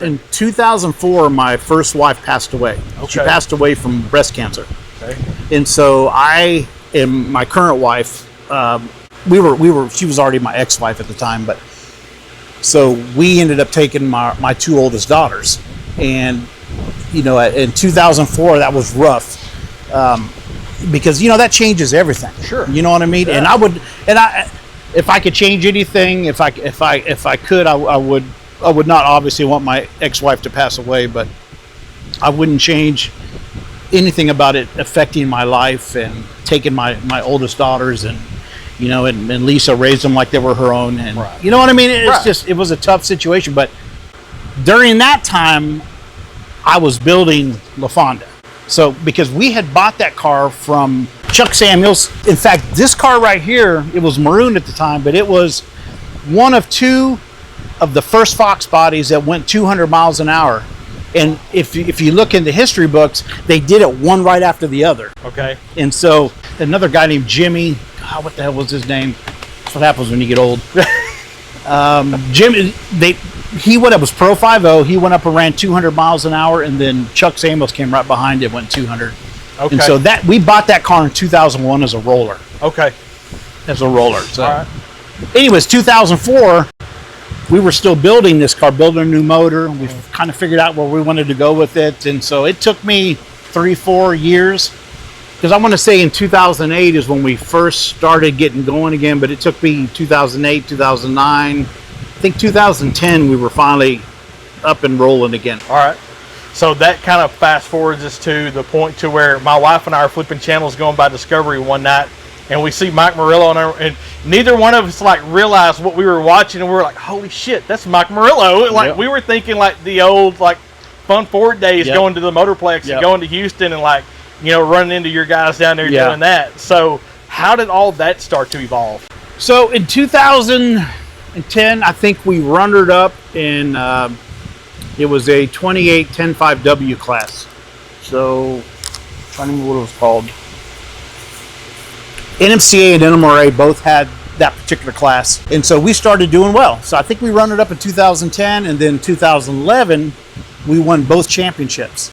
In 2004, my first wife passed away. Okay. She passed away from breast cancer. Okay. And so I and my current wife, she was already my ex-wife at the time, but so we ended up taking my two oldest daughters. And, you know, in 2004, that was rough. Because, you know, that changes everything. Sure. You know what I mean? Yeah. And if I could change anything, if I could, I would not obviously want my ex-wife to pass away, but I wouldn't change anything about it affecting my life and taking my oldest daughters, and, you know, and Lisa raised them like they were her own. And right. You know what I mean? It's just, it was a tough situation. But during that time, I was building La Fonda. So, because we had bought that car from Chuck Samuels. In fact, this car right here, it was maroon at the time, but it was one of two of the first Fox bodies that went 200 miles an hour. And if you look in the history books, they did it one right after the other. Okay. And so another guy named Jimmy, God, what the hell was his name? That's what happens when you get old. Jimmy, he went up, was Pro 5.0. He went up and ran 200 miles an hour, and then Chuck Samuels came right behind it, went 200. Okay. And so we bought that car in 2001 as a roller. Okay. As a roller. So, all right. Anyways, 2004, we were still building this car, building a new motor. We kind of figured out where we wanted to go with it. And so it took me 3-4 years, because I want to say in 2008 is when we first started getting going again, but it took me 2008, 2009. I think 2010 we were finally up and rolling again. All right. So that kind of fast forwards us to the point to where my wife and I are flipping channels going by Discovery one night, and we see Mike Murillo, and neither one of us like realized what we were watching, and we were like, holy shit, that's Mike Murillo. Like, we were thinking like the old like Fun Ford days, going to the Motorplex and going to Houston and, like, you know, running into your guys down there doing that. So how did all that start to evolve? So in 2010, I think we runnered up in, it was a 28 10.5W class. So I'm trying to remember what it was called. NMCA and NMRA both had that particular class. And so we started doing well. So I think we run it up in 2010, and then 2011, we won both championships.